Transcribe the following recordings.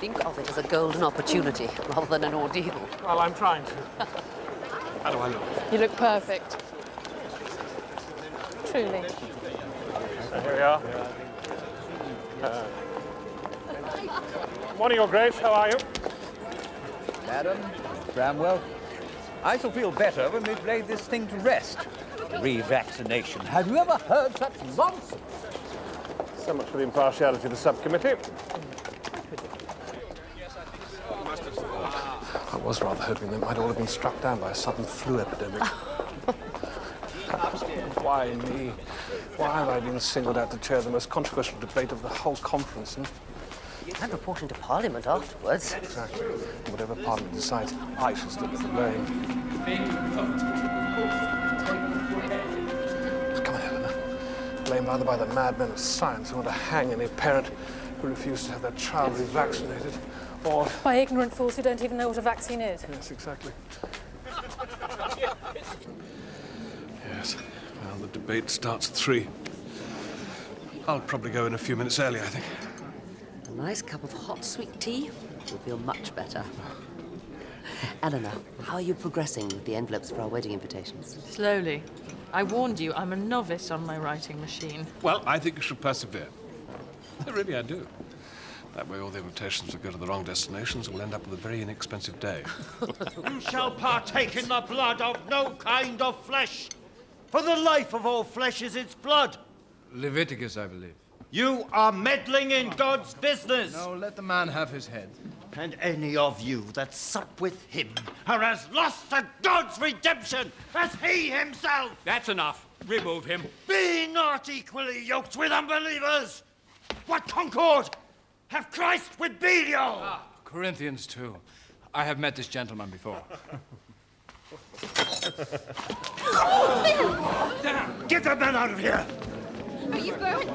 Think of it as a golden opportunity rather than an ordeal. Well, I'm trying to. How do I look? You look perfect. Truly. Here we are. Morning, Your Grace. How are you? Madam, Bramwell, I shall feel better when we've laid this thing to rest. Revaccination. Have you ever heard such nonsense? So much for the impartiality of the subcommittee. I was rather hoping they might all have been struck down by a sudden flu epidemic. Why me? Why have I been singled out to chair the most controversial debate of the whole conference? And reporting to Parliament afterwards. Exactly. Whatever Parliament decides, I shall still get the blame. Come on, Eleanor. Blamed either by the madmen of science who want to hang any parent who refuses to have their child revaccinated, or... by ignorant fools who don't even know what a vaccine is. Yes, exactly. Yes. Well, the debate starts at 3. I'll probably go in a few minutes early, I think. A nice cup of hot, sweet tea will feel much better. Eleanor, how are you progressing with the envelopes for our wedding invitations? Slowly. I warned you, I'm a novice on my writing machine. Well, I think you should persevere. Really, I do. That way all the invitations will go to the wrong destinations and we'll end up with a very inexpensive day. You shall partake in the blood of no kind of flesh, for the life of all flesh is its blood. Leviticus, I believe. You are meddling in God's business. No, let the man have his head. And any of you that sup with him are as lost to God's redemption as he himself. That's enough. Remove him. Be not equally yoked with unbelievers. What concord have Christ with Belial? Corinthians 2. I have met this gentleman before. Get that man out of here. Are you burnt?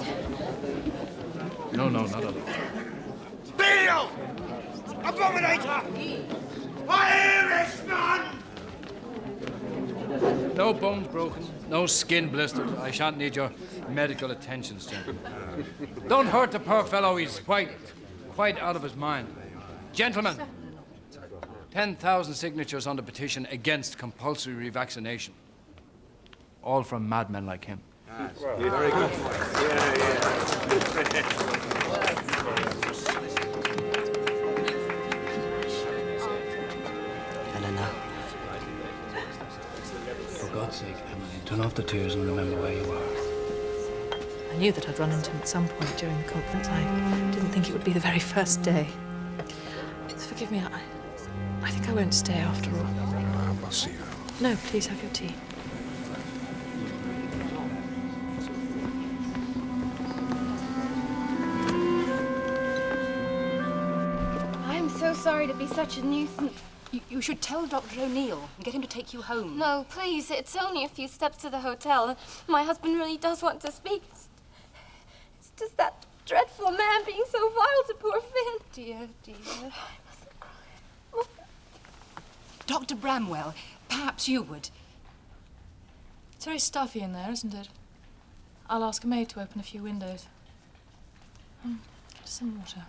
No, not at all. Belial! Abominator! Irishman! No bones broken, no skin blistered. I shan't need your medical attentions, gentlemen. Don't hurt the poor fellow. He's quite out of his mind. Gentlemen, 10,000 signatures on the petition against compulsory revaccination. All from madmen like him. Very good. Eleanor. For God's sake, Emmaline, turn off the tears and remember where you are. I knew that I'd run into him at some point during the conference. I didn't think it would be the very first day. Forgive me, I think I won't stay after all. I'll see you. No, please have your tea. I'm so sorry to be such a nuisance. You should tell Dr. O'Neill and get him to take you home. No, please. It's only a few steps to the hotel. My husband really does want to speak. It's just that dreadful man being so vile to poor Finn. Dear. I mustn't cry. Dr. Bramwell, perhaps you would. It's very stuffy in there, isn't it? I'll ask a maid to open a few windows. Get us some water.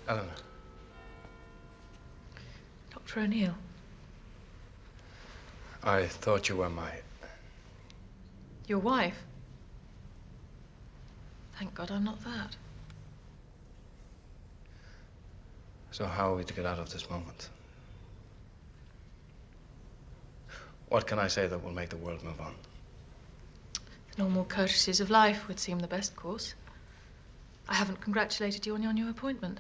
Eleanor. Dr. O'Neill. I thought you were my... Your wife? Thank God I'm not that. So how are we to get out of this moment? What can I say that will make the world move on? The normal courtesies of life would seem the best course. I haven't congratulated you on your new appointment.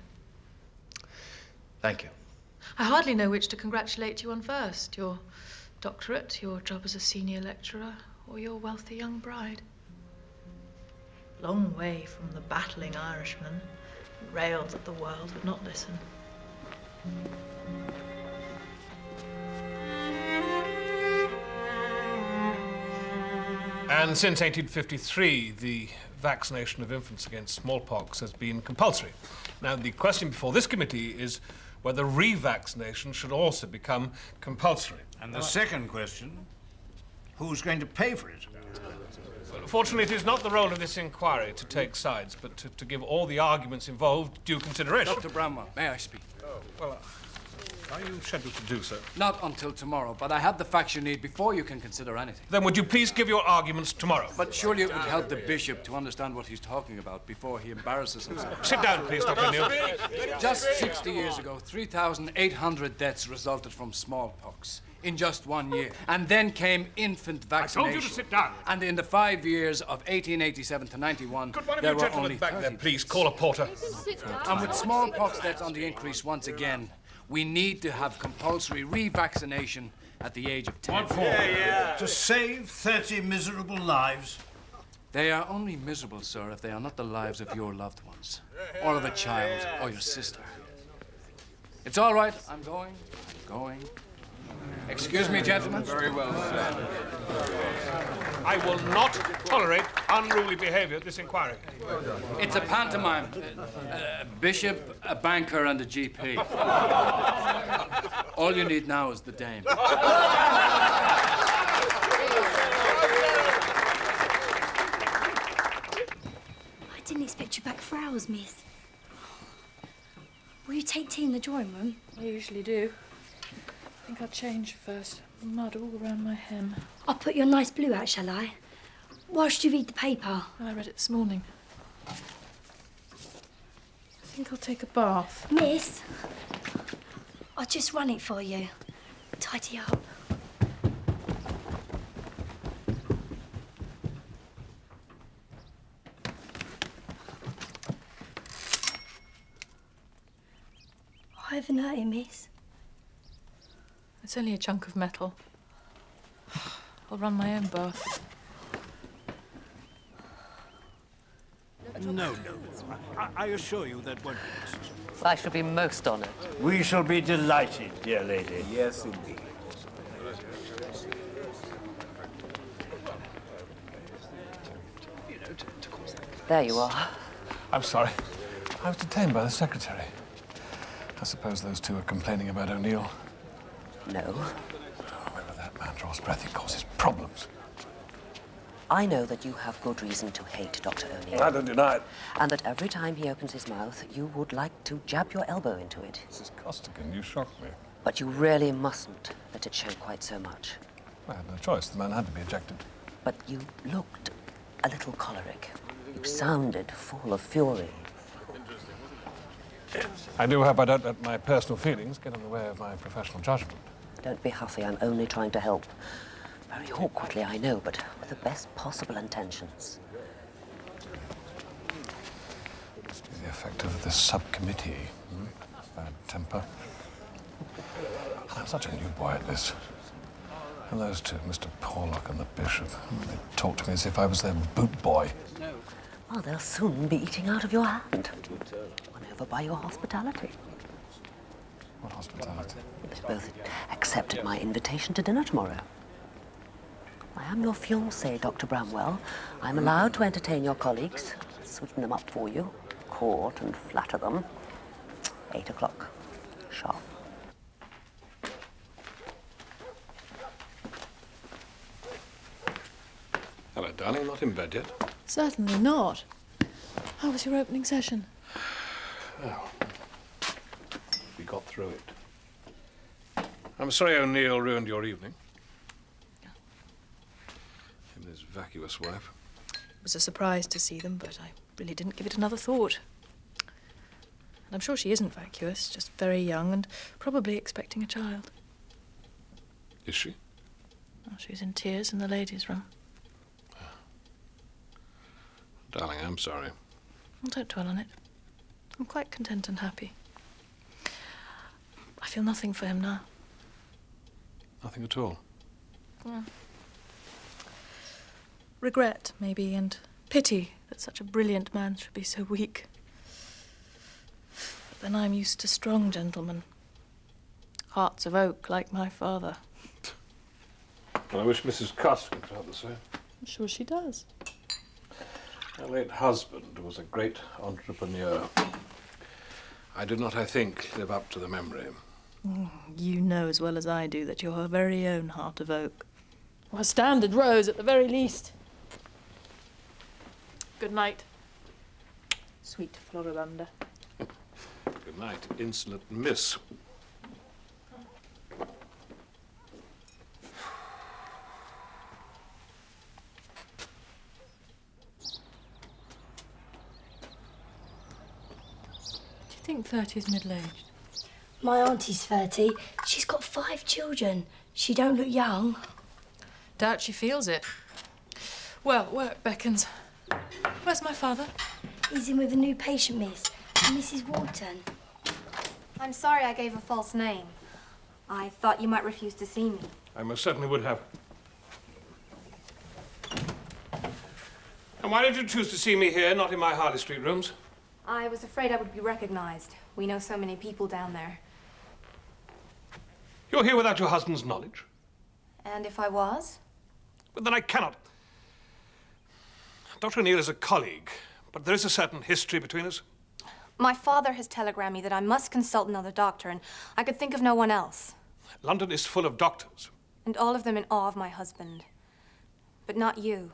Thank you. I hardly know which to congratulate you on first. Your doctorate, your job as a senior lecturer, or your wealthy young bride. Long way from the battling Irishman who railed that the world would not listen. And since 1853, the vaccination of infants against smallpox has been compulsory. Now, the question before this committee is whether revaccination should also become compulsory. And the second question, Who's going to pay for it? Fortunately, it is not the role of this inquiry to take sides, but to give all the arguments involved due consideration. Dr. Bramwell, may I speak? Well, are you scheduled to do so? Not until tomorrow, but I have the facts you need before you can consider anything. Then would you please give your arguments tomorrow? But surely it would help the bishop to understand what he's talking about before he embarrasses himself. Sit down, please, Dr. O'Neill. Just 60 years ago, 3,800 deaths resulted from smallpox in just 1 year. And then came infant vaccination. I told you to sit down. And in the 5 years of 1887 to 91, Could one of there you were gentlemen only back 30 there please call a porter? And with smallpox deaths on the increase once again, we need to have compulsory revaccination at the age of 10. To save 30 miserable lives? They are only miserable, sir, if they are not the lives of your loved ones, or of a child, or your sister. It's all right. I'm going. Excuse me, gentlemen. Very well. I will not tolerate unruly behavior at this inquiry. It's a pantomime. A bishop, a banker, and a GP. All you need now is the dame. I didn't expect you back for hours, miss. Will you take tea in the drawing room? I usually do. I think I'll change first. Mud all around my hem. I'll put your nice blue out, shall I? Whilst you read the paper. I read it this morning. I think I'll take a bath. Miss, I'll just run it for you. Tidy up. I haven't hurt you, miss. It's only a chunk of metal. I'll run my own bath. No. I assure you that won't be necessary. I shall be most honoured. We shall be delighted, dear lady. Yes, indeed. There you are. I'm sorry. I was detained by the secretary. I suppose those two are complaining about O'Neill. No. Whenever that man draws breath, he causes problems. I know that you have good reason to hate Dr. O'Neill. I don't deny it. And that every time he opens his mouth, you would like to jab your elbow into it. Mrs. Costigan, you shock me. But you really mustn't let it show quite so much. I had no choice. The man had to be ejected. But you looked a little choleric. You sounded full of fury. I do hope I don't let my personal feelings get in the way of my professional judgment. Don't be huffy. I'm only trying to help. Very awkwardly, I know, but with the best possible intentions. Must be the effect of this subcommittee. Bad temper. I'm such a new boy at this. And those two, Mr. Porlock and the Bishop, they talk to me as if I was their boot boy. Well, they'll soon be eating out of your hand. Won over by your hospitality. What hospitality? They both accepted my invitation to dinner tomorrow. I am your fiancée, Dr. Bramwell. I'm allowed to entertain your colleagues, sweeten them up for you, court and flatter them. 8 o'clock, sharp. Hello, darling. Not in bed yet? Certainly not. How was your opening session? Oh. We got through it. I'm sorry O'Neill ruined your evening. Him and his vacuous wife. It was a surprise to see them, but I really didn't give it another thought. And I'm sure she isn't vacuous, just very young and probably expecting a child. Is she? Oh, she's in tears in the ladies' room. Darling, I'm sorry. Well, don't dwell on it. I'm quite content and happy. I feel nothing for him now. Nothing at all. Yeah. Regret, maybe, and pity that such a brilliant man should be so weak. But then I'm used to strong gentlemen. Hearts of oak, like my father. Well, I wish Mrs. Costigan felt the same. I'm sure she does. Her late husband was a great entrepreneur. I do not, I think, live up to the memory. You know as well as I do that you're her very own heart of oak. Well, standard rose at the very least. Good night, sweet Floribunda. Good night, insolent miss. Do you think 30 is middle-aged? My auntie's 30. She's got 5 children. She don't look young. Doubt she feels it. Well, work beckons. Where's my father? He's in with a new patient, miss. Mrs. Wharton. I'm sorry I gave a false name. I thought you might refuse to see me. I most certainly would have. And why did you choose to see me here, not in my Harley Street rooms? I was afraid I would be recognized. We know so many people down there. You're here without your husband's knowledge? And if I was? But then I cannot. Dr. O'Neill is a colleague, but there is a certain history between us. My father has telegrammed me that I must consult another doctor, and I could think of no one else. London is full of doctors. And all of them in awe of my husband. But not you.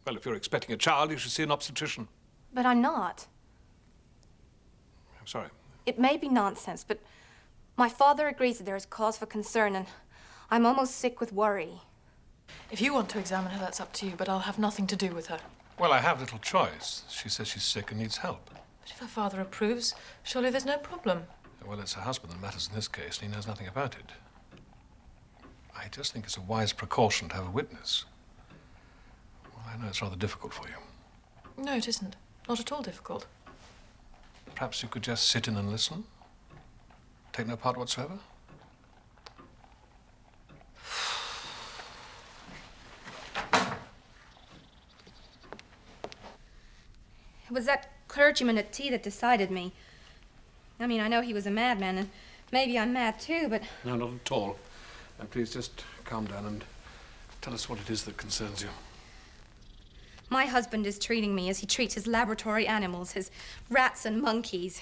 Well, if you're expecting a child, you should see an obstetrician. But I'm not. I'm sorry. It may be nonsense, but my father agrees that there is cause for concern, and I'm almost sick with worry. If you want to examine her, that's up to you, but I'll have nothing to do with her. Well, I have little choice. She says she's sick and needs help. But if her father approves, surely there's no problem. Well, it's her husband that matters in this case, and he knows nothing about it. I just think it's a wise precaution to have a witness. Well, I know it's rather difficult for you. No, it isn't. Not at all difficult. Perhaps you could just sit in and listen? Take no part whatsoever? It was that clergyman at tea that decided me. I mean, I know he was a madman, and maybe I'm mad too, but... No, not at all. And please just calm down and tell us what it is that concerns you. My husband is treating me as he treats his laboratory animals, his rats and monkeys.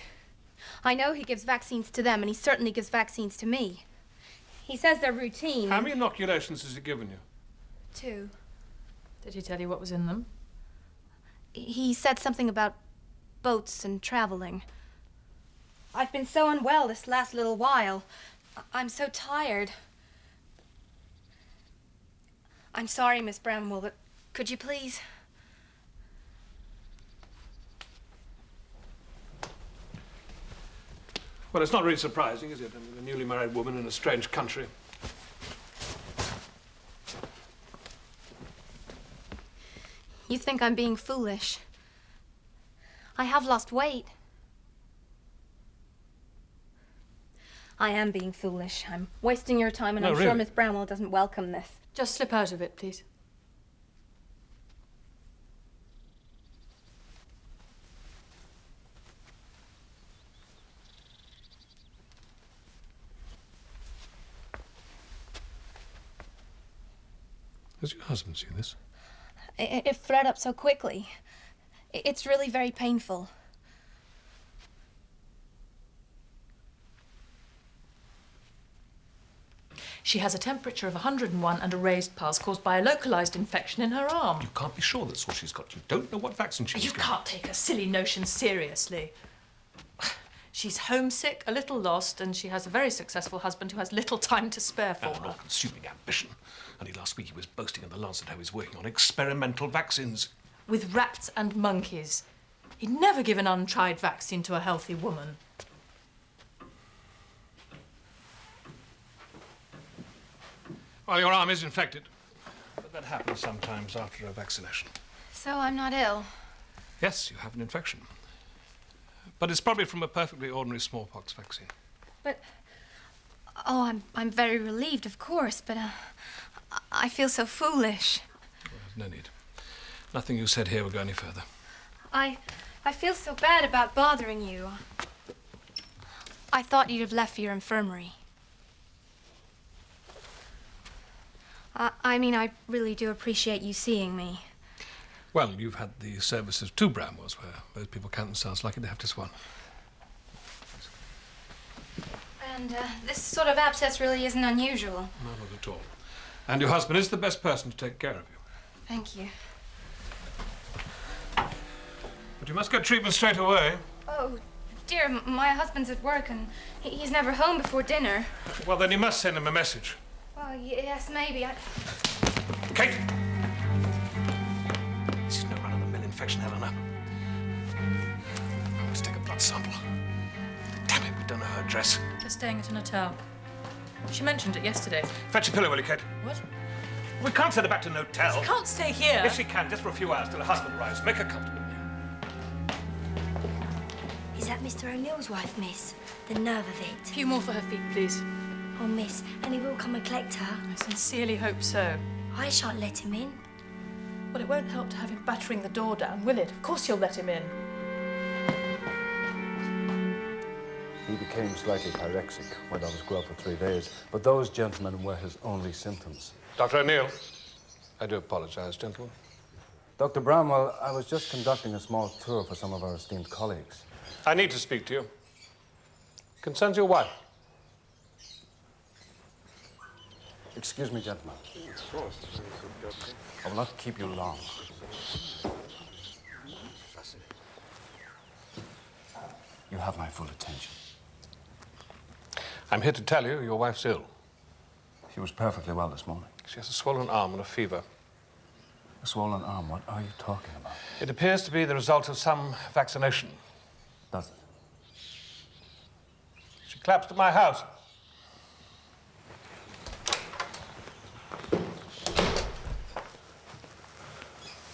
I know he gives vaccines to them, and he certainly gives vaccines to me. He says they're routine. How many inoculations has he given you? 2. Did he tell you what was in them? He said something about boats and traveling. I've been so unwell this last little while. I'm so tired. I'm sorry, Miss Bramwell, but could you please? Well, it's not really surprising, is it? I mean, a newly married woman in a strange country. You think I'm being foolish. I have lost weight. I am being foolish. I'm wasting your time, and No, I'm sure really? Miss Bramwell doesn't welcome this. Just slip out of it, please. Has your husband seen this? It flared up so quickly. It's really very painful. She has a temperature of 101 and a raised pulse caused by a localized infection in her arm. You can't be sure that's what she's got. You don't know what vaccine she's You can't take her silly notions seriously. She's homesick, a little lost, and she has a very successful husband who has little time to spare for An her. all-consuming ambition. Only last week he was boasting in the Lancet how he's working on experimental vaccines. With rats and monkeys. He'd never give an untried vaccine to a healthy woman. Well, your arm is infected. But that happens sometimes after a vaccination. So I'm not ill. Yes, you have an infection. But it's probably from a perfectly ordinary smallpox vaccine. But... Oh, I'm very relieved, of course, but I feel so foolish. Well, there's no need. Nothing you said here will go any further. I feel so bad about bothering you. I thought you'd have left for your infirmary. I mean, I really do appreciate you seeing me. Well, you've had the service of 2 Bramwells, where most people count themselves lucky to have just one. And this sort of abscess really isn't unusual. No, not at all. And your husband is the best person to take care of you. Thank you. But you must get treatment straight away. Oh, dear, my husband's at work and he's never home before dinner. Well, then you must send him a message. Well, yes, maybe. Kate! This is no run-of-the-mill infection, Eleanor. I must take a blood sample. Damn it, we don't know her address. They're staying at an hotel. She mentioned it yesterday. Fetch a pillow, will you, Kate? What? We can't send her back to an hotel. She can't stay here. Yes, she can, just for a few hours till her husband arrives. Make her comfortable. Is that Mr. O'Neill's wife, miss? The nerve of it. A few more for her feet, please. Oh, miss, and he will come and collect her? I sincerely hope so. I shan't let him in. Well, it won't help to have him battering the door down, will it? Of course you'll let him in. He became slightly pyrexic, went on his grub for 3 days, but those, gentlemen, were his only symptoms. Dr. O'Neill, I do apologize, gentlemen. Dr. Bramwell, I was just conducting a small tour for some of our esteemed colleagues. I need to speak to you. Concerns your wife. Excuse me, gentlemen. I will not keep you long. You have my full attention. I'm here to tell you your wife's ill. She was perfectly well this morning. She has a swollen arm and a fever. A swollen arm? What are you talking about? It appears to be the result of some vaccination. Does it? She collapsed at my house.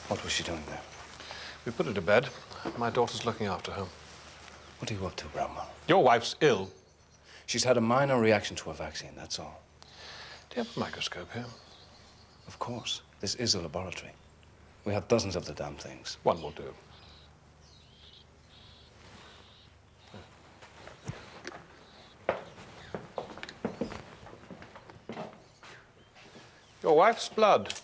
What was she doing there? We put her to bed. My daughter's looking after her. What are you up to, Bramwell? Your wife's ill. She's had a minor reaction to a vaccine, that's all. Do you have a microscope here? Of course. This is a laboratory. We have dozens of the damn things. One will do. Your wife's blood.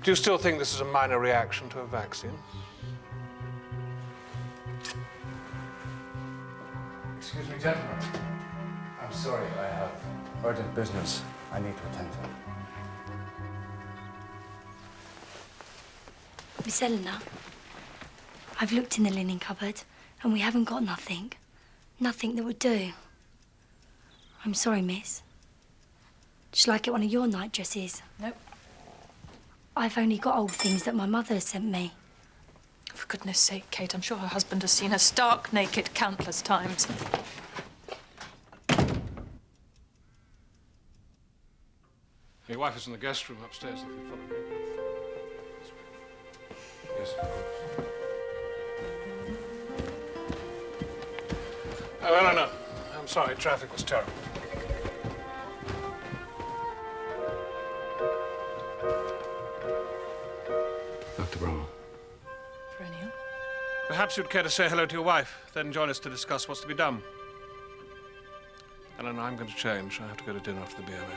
Do you still think this is a minor reaction to a vaccine? Excuse me, gentlemen. I'm sorry, I have urgent business I need to attend to. Miss Eleanor, I've looked in the linen cupboard and we haven't got nothing. Nothing that would do. I'm sorry, miss. Just like it one of your night dresses. Nope. I've only got old things that my mother has sent me. For goodness sake, Kate, I'm sure her husband has seen her stark naked countless times. Your wife is in the guest room upstairs, if you follow me. Yes. Oh, Eleanor, I'm sorry, traffic was terrible. Dr. Bramwell. Perennial? Perhaps you'd care to say hello to your wife, then join us to discuss what's to be done. Eleanor, I'm going to change. I have to go to dinner after the BMA.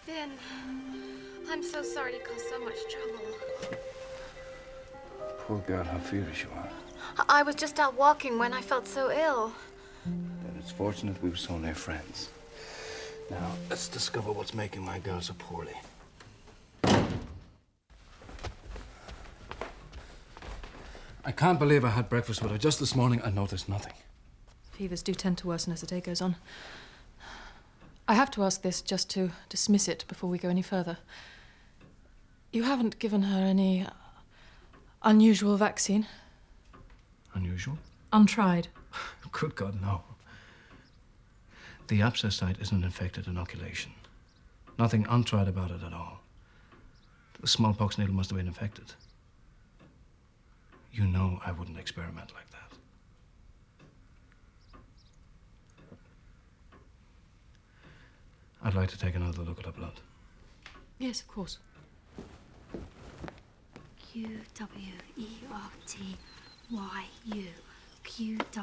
Finn, I'm so sorry to cause so much trouble. Poor girl, how feverish you are. I was just out walking when I felt so ill. Then it's fortunate we were so near friends. Now, let's discover what's making my girl so poorly. I can't believe I had breakfast with her. Just this morning, I noticed nothing. Fevers do tend to worsen as the day goes on. I have to ask this just to dismiss it before we go any further. You haven't given her any unusual vaccine? Unusual? Untried? Good God, no. The abscess site is an infected inoculation. Nothing untried about it at all. The smallpox needle must have been infected. You know I wouldn't experiment like that. I'd like to take another look at her blood. Yes, of course. Q-W-E-R-T-Y-U. Q-W-E-R-T.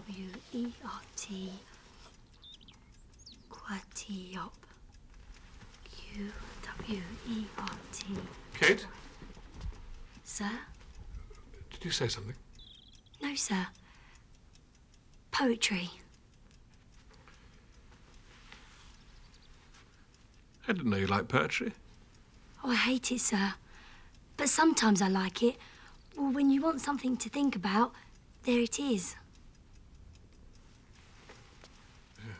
Quatiop. Q-W-E-R-T. Kate? Sir? Did you say something? No, sir. Poetry. I didn't know you liked poetry. Oh, I hate it, sir. But sometimes I like it. Well, when you want something to think about, there it is. Yeah.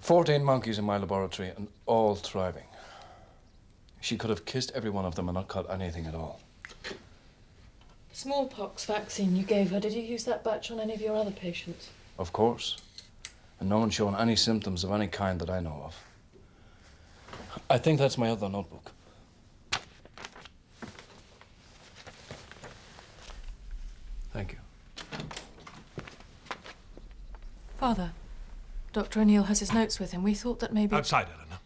14 monkeys in my laboratory and all thriving. She could have kissed every one of them and not caught anything at all. Smallpox vaccine you gave her, did you use that batch on any of your other patients? Of course. And no one's shown any symptoms of any kind that I know of. I think that's my other notebook. Thank you. Father, Dr. O'Neill has his notes with him. We thought that maybe... Outside, Eleanor.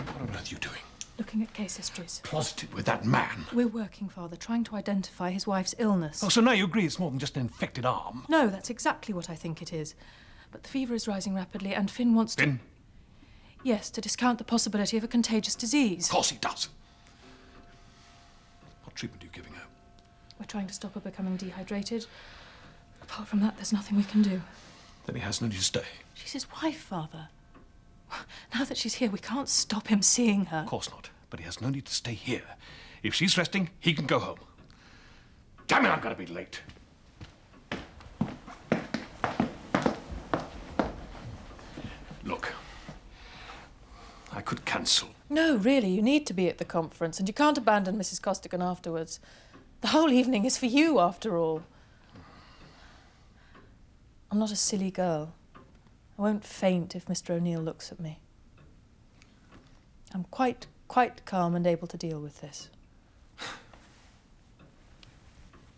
What on earth are you doing? Looking at case histories. Closeted with that man? We're working, Father, trying to identify his wife's illness. Oh, so now you agree it's more than just an infected arm? No, that's exactly what I think it is. But the fever is rising rapidly, and Finn wants to... Finn? Yes, to discount the possibility of a contagious disease. Of course he does. What treatment are you giving her? We're trying to stop her becoming dehydrated. Apart from that, there's nothing we can do. Then he has no need to stay. She's his wife, Father. Now that she's here, we can't stop him seeing her. Of course not. But he has no need to stay here. If she's resting, he can go home. Damn it, I'm going to be late. Look, I could cancel. No, really, you need to be at the conference, and you can't abandon Mrs. Costigan afterwards. The whole evening is for you, after all. I'm not a silly girl. I won't faint if Mr. O'Neill looks at me. I'm quite calm and able to deal with this.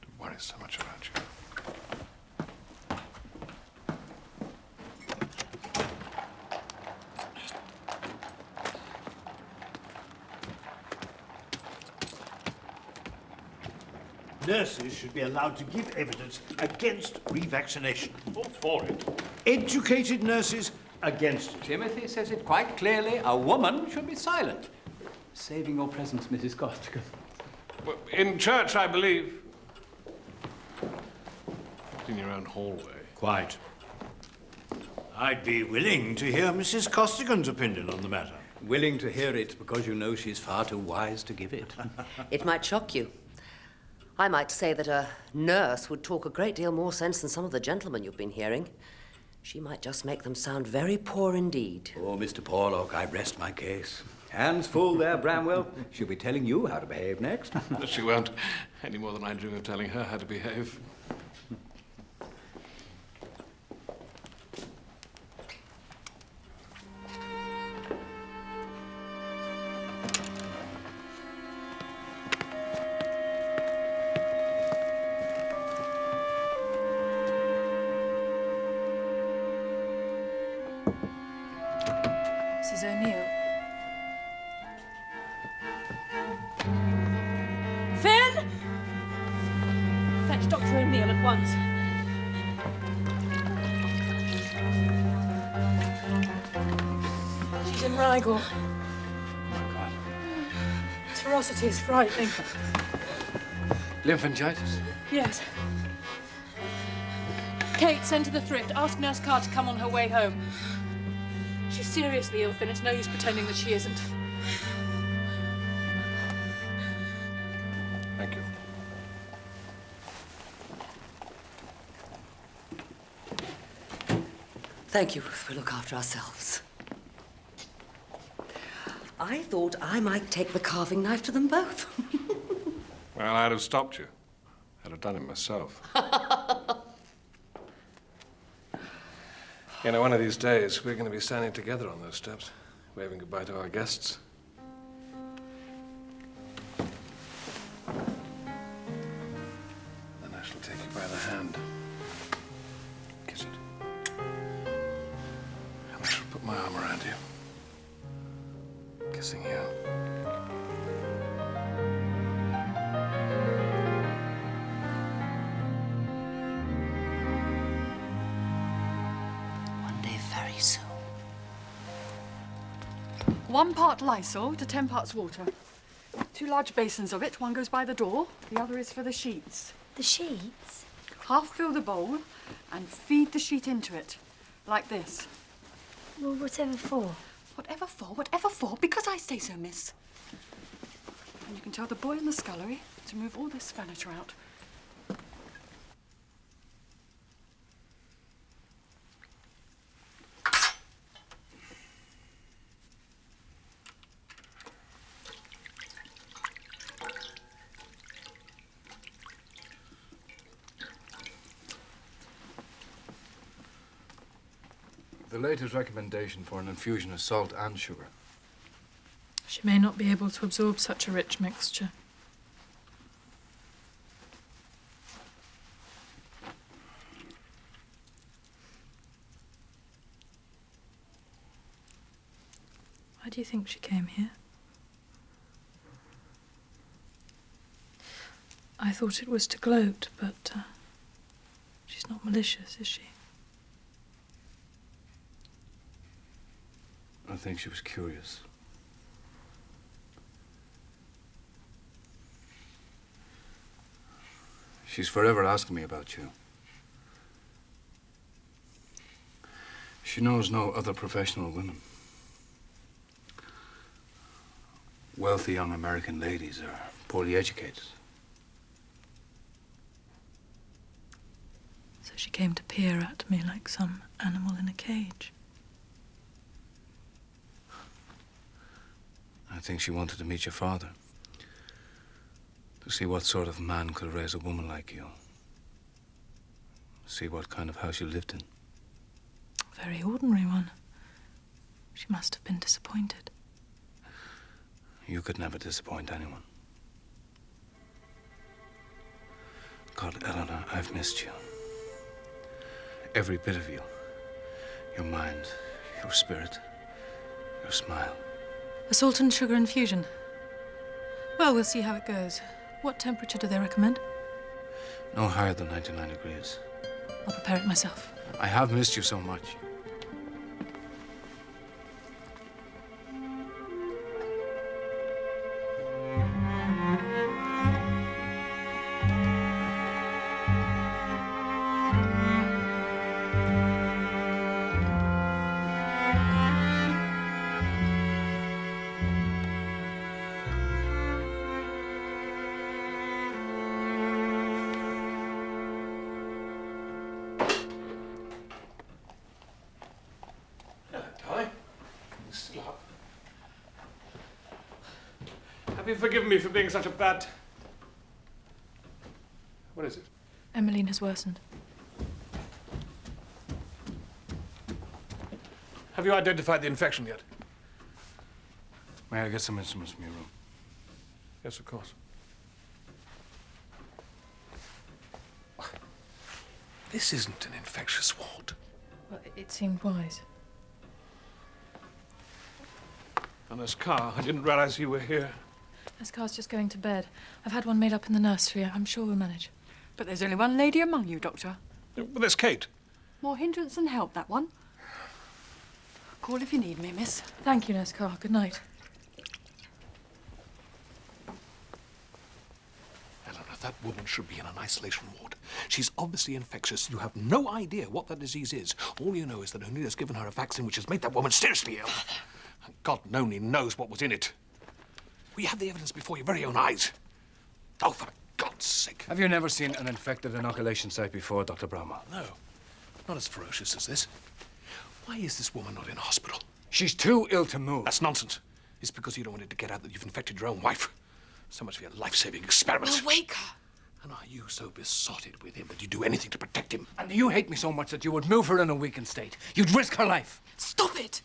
Don't worry so much about you. Nurses should be allowed to give evidence against revaccination. All for it. Educated nurses against it. Timothy says it quite clearly. A woman should be silent. Saving your presence, Mrs. Costigan. Well, in church, I believe. In your own hallway. Quite. I'd be willing to hear Mrs. Costigan's opinion on the matter. Willing to hear it because you know she's far too wise to give it. It might shock you. I might say that a nurse would talk a great deal more sense than some of the gentlemen you've been hearing. She might just make them sound very poor indeed. Oh, Mr. Porlock, I rest my case. Hands full there, Bramwell. She'll be telling you how to behave next. She won't, any more than I dream of telling her how to behave. Mrs. O'Neill. Finn! Fetch Dr. O'Neill at once. She's in Rigel. Oh, God. Ferocity is frightening. Lymphangitis? Yes. Kate, send to the thrift. Ask Nurse Carr to come on her way home. She's seriously ill, Finn. It's no use pretending that she isn't. Thank you. Thank you, Ruth. We'll look after ourselves. I thought I might take the carving knife to them both. Well, I'd have stopped you. I'd have done it myself. You know, one of these days, we're going to be standing together on those steps, waving goodbye to our guests. Take you by the hand. Kiss it. And I shall put my arm around you. Kissing you. One day very soon. 1 part Lysol to 10 parts water. 2 large basins of it. One goes by the door. The other is for the sheets. The sheets? Half fill the bowl and feed the sheet into it. Like this. Well, whatever for? Whatever for? Whatever for? Because I say so, miss. And you can tell the boy in the scullery to move all this furniture out. The latest recommendation for an infusion is salt and sugar. She may not be able to absorb such a rich mixture. Why do you think she came here? I thought it was to gloat, but she's not malicious, is she? I think she was curious. She's forever asking me about you. She knows no other professional women. Wealthy young American ladies are poorly educated. So she came to peer at me like some animal in a cage. I think she wanted to meet your father. To see what sort of man could raise a woman like you. See what kind of house you lived in. A very ordinary one. She must have been disappointed. You could never disappoint anyone. God, Eleanor, I've missed you. Every bit of you. Your mind, your spirit, your smile. A salt and sugar infusion. Well, we'll see how it goes. What temperature do they recommend? No higher than 99 degrees. I'll prepare it myself. I have missed you so much. Have you forgiven me for being such a bad... What is it? Emmaline has worsened. Have you identified the infection yet? May I get some instruments from your room? Yes, of course. This isn't an infectious ward. Well, it seemed wise. And this car, I didn't realize you were here. This car's just going to bed. I've had one made up in the nursery. I'm sure we'll manage. But there's only one lady among you, Doctor. Well, there's Kate. More hindrance than help, that one. Call if you need me, miss. Thank you, Nurse Carr. Good night. Eleanor, that woman should be in an isolation ward. She's obviously infectious. You have no idea what that disease is. All you know is that O'Neill's given her a vaccine which has made that woman seriously ill. And God only knows what was in it. We have the evidence before your very own eyes. Oh, for God's sake. Have you never seen an infected inoculation site before, Dr. Bramwell? No, not as ferocious as this. Why is this woman not in hospital? She's too ill to move. That's nonsense. It's because you don't want it to get out that you've infected your own wife. So much for your life-saving experiment. Well, wake her. And are you so besotted with him that you do anything to protect him? And you hate me so much that you would move her in a weakened state. You'd risk her life. Stop it!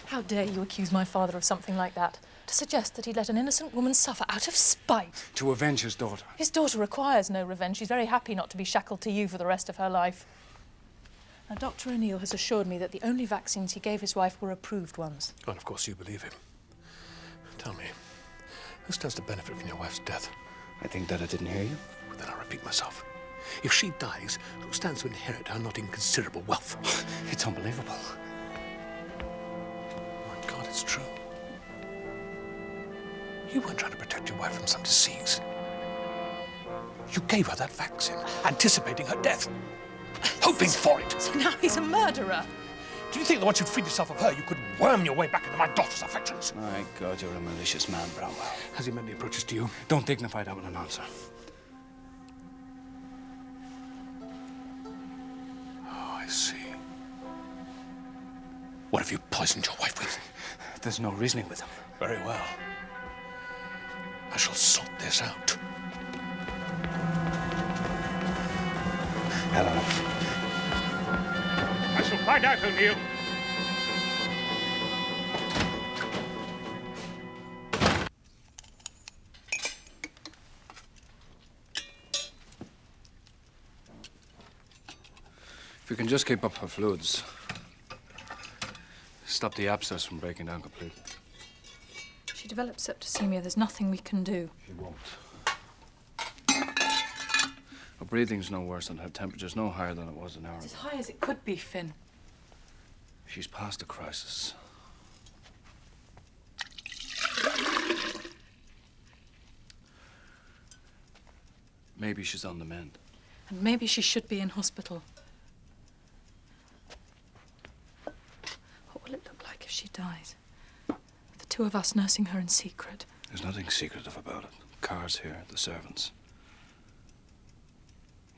How dare you accuse my father of something like that? To suggest that he let an innocent woman suffer out of spite? To avenge his daughter. His daughter requires no revenge. She's very happy not to be shackled to you for the rest of her life. Now, Dr. O'Neill has assured me that the only vaccines he gave his wife were approved ones. And of course you believe him. Tell me, who stands to benefit from your wife's death? I think that I didn't hear you. Well, then I'll repeat myself. If she dies, who stands to inherit her not inconsiderable wealth? It's unbelievable. My God, it's true. You weren't trying to protect your wife from some disease. You gave her that vaccine, anticipating her death, hoping for it. So now he's a murderer. Do you think that once you'd freed yourself of her, you could worm your way back into my daughter's affections? My God, you're a malicious man, Bramwell. Has he made any approaches to you? Don't dignify that with an answer. Oh, I see. What have you poisoned your wife with? There's no reasoning with him. Very well. I shall sort this out. Eleanor. I shall find out, O'Neill. If you can just keep up her fluids, stop the abscess from breaking down completely. She developed septicemia. There's nothing we can do. She won't. Her breathing's no worse and her temperature's no higher than it was an hour It's as ago. high as it could be, Finn. She's past the crisis. Maybe she's on the mend. And maybe she should be in hospital. What will it look like if she dies? The two of us nursing her in secret. There's nothing secretive about it. Car's here, the servants.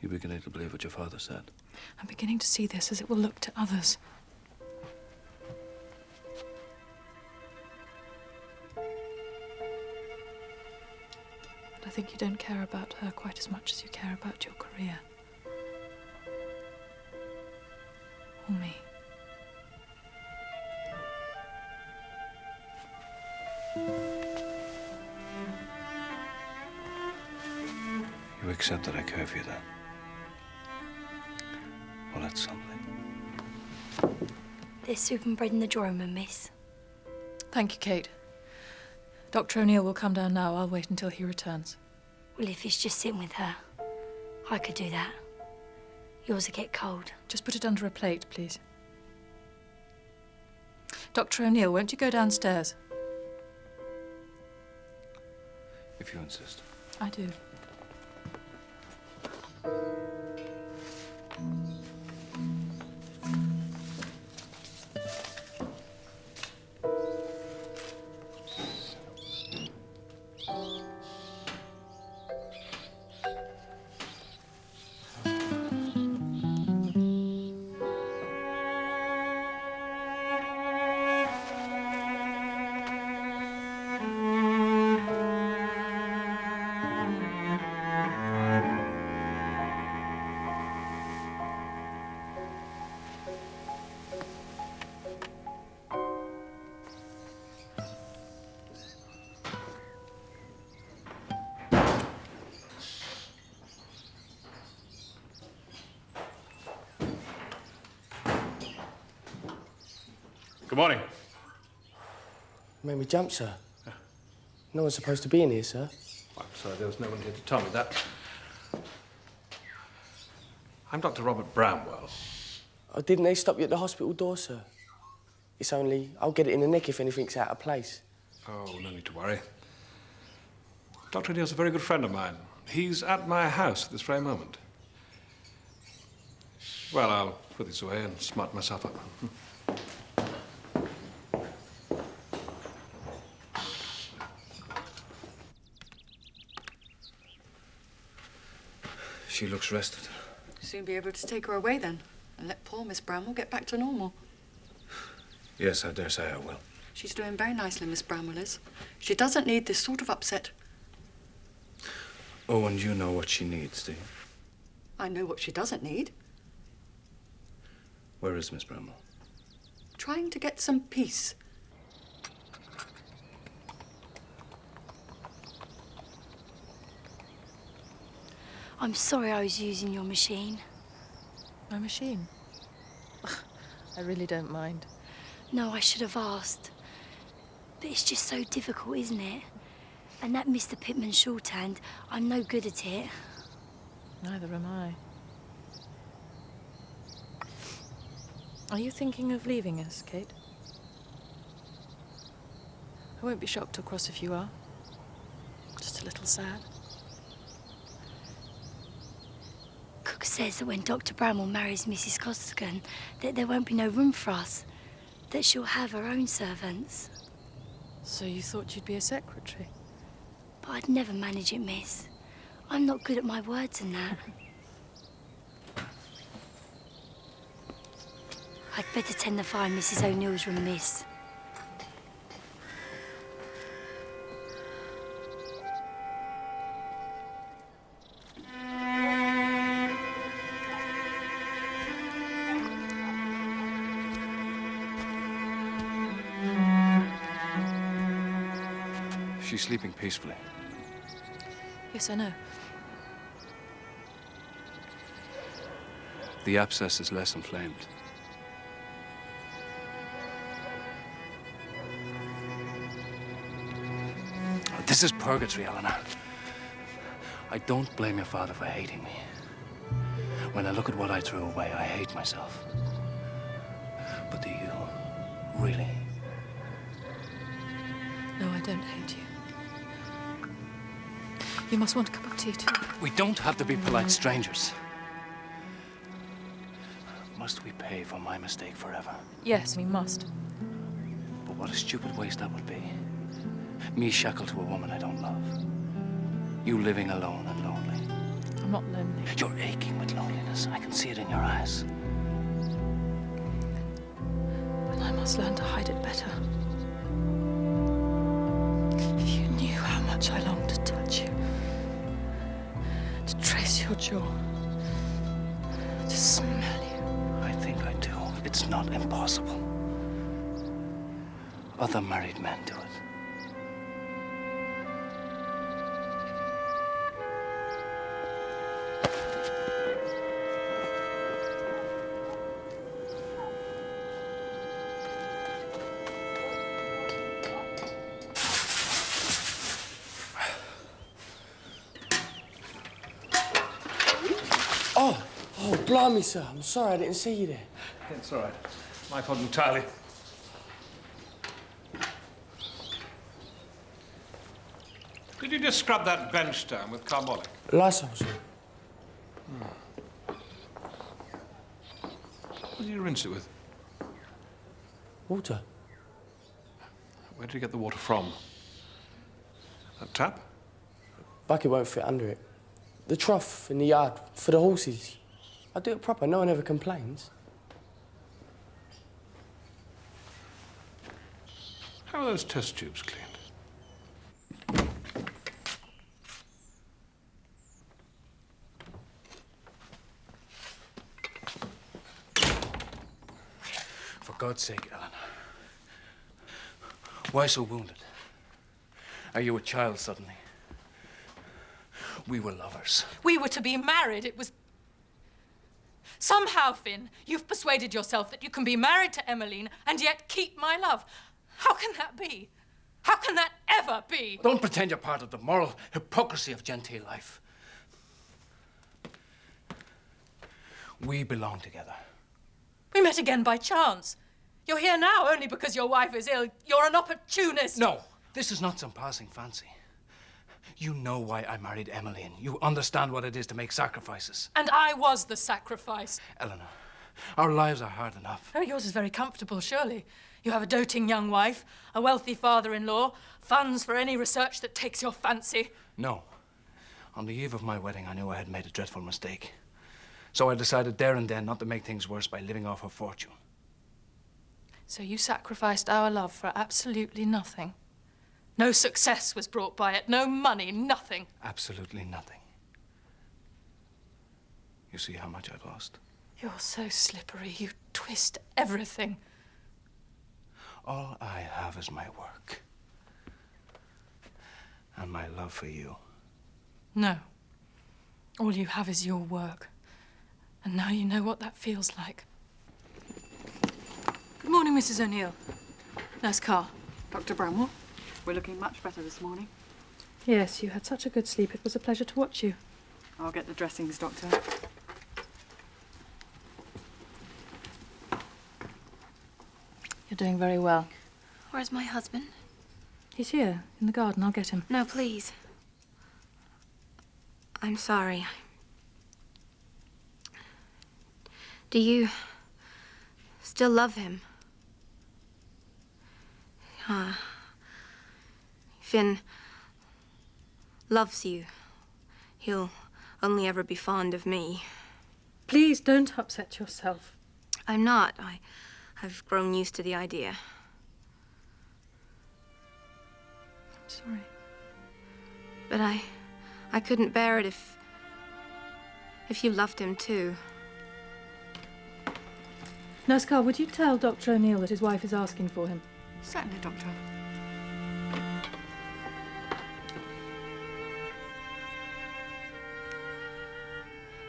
You beginning to believe what your father said? I'm beginning to see this as it will look to others. But I think you don't care about her quite as much as you care about your career. Or me. You accept that I care for you then? Well, that's something. There's soup and bread in the drawing room, miss. Thank you, Kate. Dr. O'Neill will come down now. I'll wait until he returns. Well, if it's just sitting with her, I could do that. Yours will get cold. Just put it under a plate, please. Dr. O'Neill, won't you go downstairs? If you insist. I do. Good morning. Made me jump, sir. No one's supposed to be in here, sir. I'm sorry, there was no one here to tell me that. I'm Dr. Robert Bramwell. Oh, didn't they stop you at the hospital door, sir? It's only, I'll get it in the nick if anything's out of place. Oh, no need to worry. Dr. O'Neill's a very good friend of mine. He's at my house at this very moment. Well, I'll put this away and smart myself up. She looks rested. Soon be able to take her away then, and let poor Miss Bramwell get back to normal. Yes, I dare say I will. She's doing very nicely, Miss Bramwell is. She doesn't need this sort of upset. Oh, and you know what she needs, do you? I know what she doesn't need. Where is Miss Bramwell? Trying to get some peace. I'm sorry I was using your machine. My machine? I really don't mind. No, I should have asked. But it's just so difficult, isn't it? And that Mr. Pittman shorthand, I'm no good at it. Neither am I. Are you thinking of leaving us, Kate? I won't be shocked or cross if you are. Just a little sad. Cook says that when Dr. Bramwell marries Mrs. Costigan, that there won't be no room for us. That she'll have her own servants. So you thought you'd be a secretary? But I'd never manage it, miss. I'm not good at my words and that. I'd better tend the fire in Mrs. O'Neill's room, miss. She's sleeping peacefully. Yes, I know. The abscess is less inflamed. This is purgatory, Eleanor. I don't blame your father for hating me. When I look at what I threw away, I hate myself. But do you? Really? No, I don't hate you. You must want a cup of tea, too. We don't have to be polite strangers. Must we pay for my mistake forever? Yes, we must. But what a stupid waste that would be. Me shackled to a woman I don't love. You living alone and lonely. I'm not lonely. You're aching with loneliness. I can see it in your eyes. And I must learn to hide it better. If you knew how much I long to touch you, to trace your jaw, to smell you. I think I do. It's not impossible. Other married men do it. Oh, blimey, sir. I'm sorry I didn't see you there. It's all right. My fault entirely. Did you just scrub that bench down with carbolic? Lysol, sir. What did you rinse it with? Water. Where did you get the water from? A tap? Bucket won't fit under it. The trough in the yard for the horses. I do it proper. No one ever complains. How are those test tubes cleaned? For God's sake, Eleanor. Why so wounded? Are you a child suddenly? We were lovers. We were to be married. It was... Somehow, Finn, you've persuaded yourself that you can be married to Emmaline and yet keep my love. How can that be? How can that ever be? Don't pretend you're part of the moral hypocrisy of genteel life. We belong together. We met again by chance. You're here now only because your wife is ill. You're an opportunist. No, this is not some passing fancy. You know why I married Emmaline. You understand what it is to make sacrifices. And I was the sacrifice. Eleanor, our lives are hard enough. Oh, yours is very comfortable, surely. You have a doting young wife, a wealthy father-in-law, funds for any research that takes your fancy. No. On the eve of my wedding, I knew I had made a dreadful mistake. So I decided there and then not to make things worse by living off her fortune. So you sacrificed our love for absolutely nothing? No success was brought by it, no money, nothing? Absolutely nothing. You see how much I've lost? You're so slippery. You twist everything. All I have is my work. And my love for you. No. All you have is your work. And now you know what that feels like. Good morning, Mrs. O'Neill. Nurse Carr. Dr. Bramwell, we're looking much better this morning. Yes, you had such a good sleep. It was a pleasure to watch you. I'll get the dressings, Doctor. You're doing very well. Where's my husband? He's here, in the garden. I'll get him. No, please. I'm sorry. Do you still love him? Finn loves you. He'll only ever be fond of me. Please don't upset yourself. I'm not. I've grown used to the idea. I'm sorry. But I couldn't bear it if you loved him too. Nurse Carr, would you tell Dr. O'Neill that his wife is asking for him? Certainly, Doctor.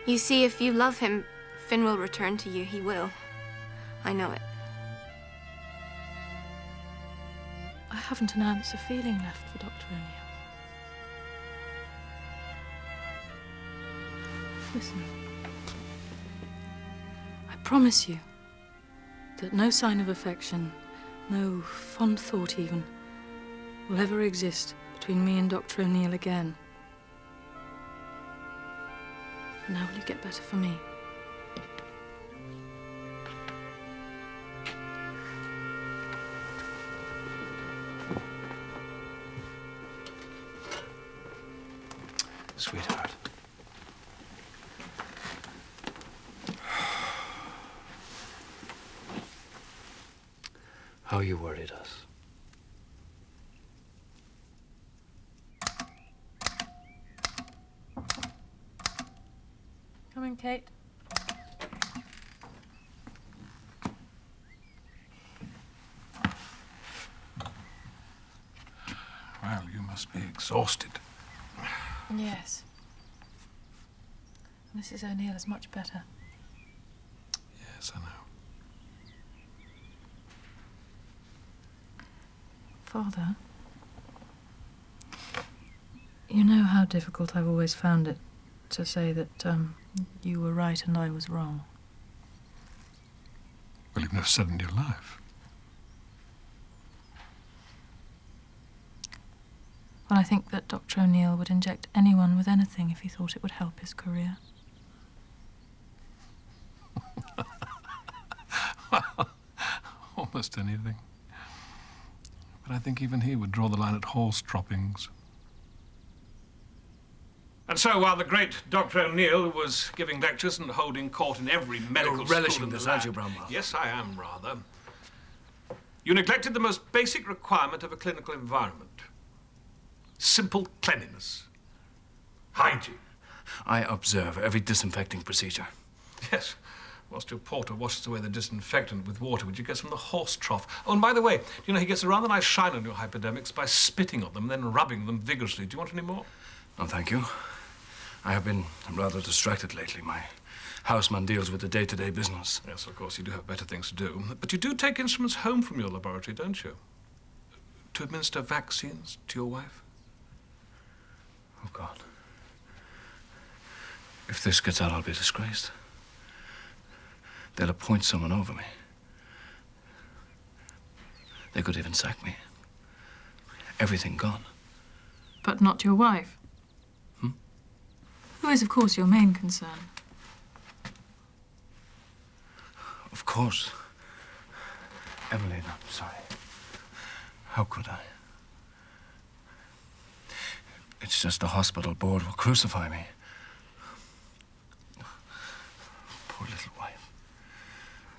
You see, if you love him, Finn will return to you. He will. I know it. I haven't an ounce of feeling left for Dr. O'Neill. Listen. I promise you that no sign of affection, no fond thought even, will ever exist between me and Dr. O'Neill again. Now will you get better for me? Sweetheart. How you worried us. Come in, Kate. Well, you must be exhausted. Yes. Mrs. O'Neill is much better. Yes, I know. Father, you know how difficult I've always found it to say that you were right and I was wrong. Well, you've never said in your life. Well, I think that Dr. O'Neill would inject anyone with anything if he thought it would help his career. Well, almost anything. But I think even he would draw the line at horse droppings. And so, while the great Dr. O'Neill was giving lectures and holding court in every medical You're school relishing in the this, aren't you, land. Bramwell? Yes, I am, rather. You neglected the most basic requirement of a clinical environment. Simple cleanliness. Hygiene. I observe every disinfecting procedure. Yes. Whilst your porter washes away the disinfectant with water, which he gets from the horse trough. Oh, and by the way, you know, he gets a rather nice shine on your hypodermics by spitting on them and then rubbing them vigorously. Do you want any more? No, thank you. I have been rather distracted lately. My houseman deals with the day-to-day business. Yes, of course, you do have better things to do. But you do take instruments home from your laboratory, don't you? To administer vaccines to your wife? Oh, God. If this gets out, I'll be disgraced. They'll appoint someone over me. They could even sack me. Everything gone. But not your wife. Who is, of course, your main concern. Of course. Emmaline, I'm sorry. How could I? It's just the hospital board will crucify me. Poor little wife.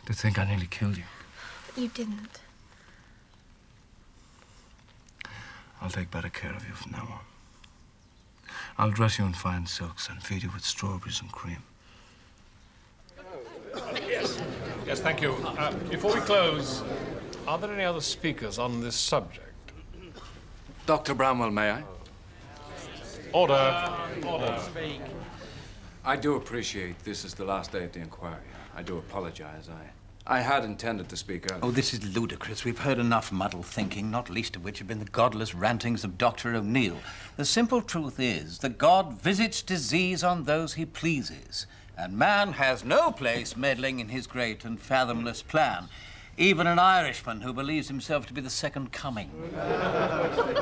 To think I nearly killed you. You didn't. I'll take better care of you from now on. I'll dress you in fine silks and feed you with strawberries and cream. Yes, thank you. Before we close, are there any other speakers on this subject? Dr. Bramwell, may I? Order. Order. I do appreciate this is the last day of the inquiry. I do apologize. I had intended to speak earlier. Oh, this is ludicrous. We've heard enough muddled thinking, not least of which have been the godless rantings of Dr. O'Neill. The simple truth is that God visits disease on those he pleases, and man has no place meddling in his great and fathomless plan. Even an Irishman who believes himself to be the second coming.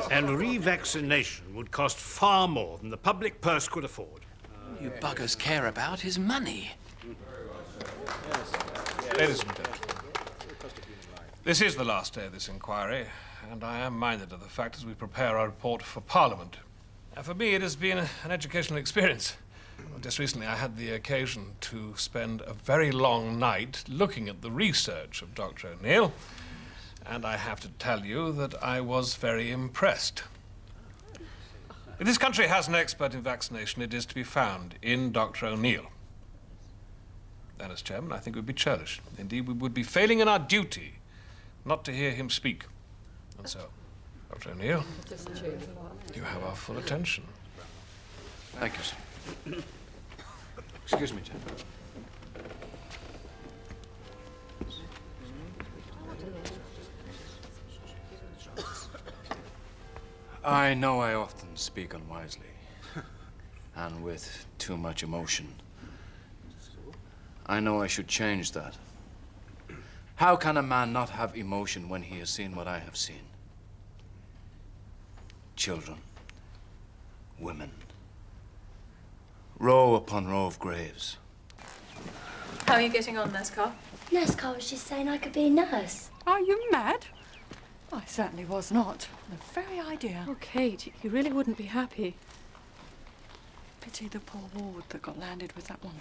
And revaccination would cost far more than the public purse could afford. You buggers care about his money. Ladies and gentlemen, this is the last day of this inquiry, and I am minded of the fact as we prepare our report for Parliament. And for me, it has been an educational experience. Just recently, I had the occasion to spend a very long night looking at the research of Dr. O'Neill, and I have to tell you that I was very impressed. If this country has an expert in vaccination, it is to be found in Dr. O'Neill. And as chairman, I think it would be churlish. Indeed, we would be failing in our duty not to hear him speak. And so, Dr. O'Neill, you have our full attention. Thank you, sir. Excuse me, Jim. I know I often speak unwisely and with too much emotion. I know I should change that. How can a man not have emotion when he has seen what I have seen? Children, women, row upon row of graves. How are you getting on, Nurse Carr? Nurse Carr was just saying I could be a nurse. Are you mad? I certainly was not. The very idea. Oh, Kate, you really wouldn't be happy. Pity the poor ward that got landed with that one.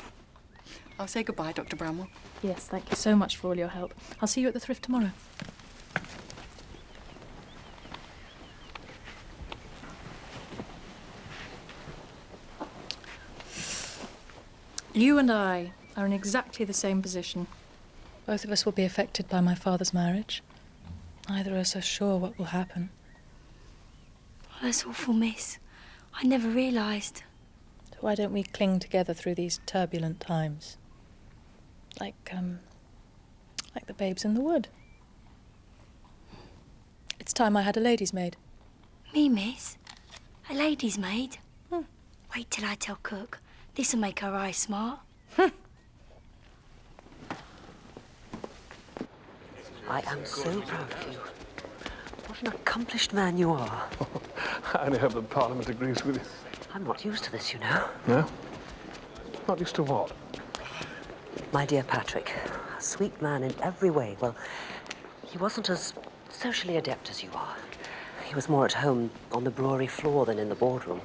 I'll say goodbye, Dr. Bramwell. Yes, thank you so much for all your help. I'll see you at the thrift tomorrow. You and I are in exactly the same position. Both of us will be affected by my father's marriage. Neither of us are sure what will happen. Oh, that's awful, miss. I never realised. So why don't we cling together through these turbulent times? Like the babes in the wood. It's time I had a lady's maid. Me, miss? A lady's maid? Wait till I tell Cook. This'll make her eyes smart. I am so proud of you. What an accomplished man you are. I only hope that Parliament agrees with you. I'm not used to this, you know. No? Not used to what? My dear Patrick, a sweet man in every way. Well, he wasn't as socially adept as you are. He was more at home on the brewery floor than in the boardroom.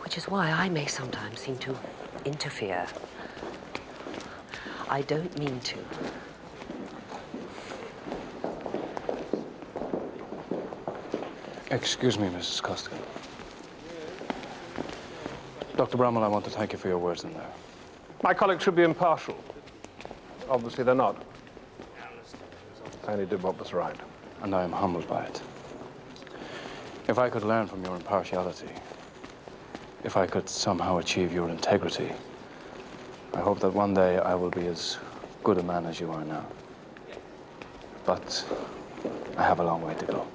Which is why I may sometimes seem to interfere. I don't mean to. Excuse me, Mrs. Costigan. Dr. Bramwell, I want to thank you for your words in there. My colleagues should be impartial. Obviously, they're not. I only did what was right. And I am humbled by it. If I could learn from your impartiality, if I could somehow achieve your integrity, I hope that one day I will be as good a man as you are now. But I have a long way to go.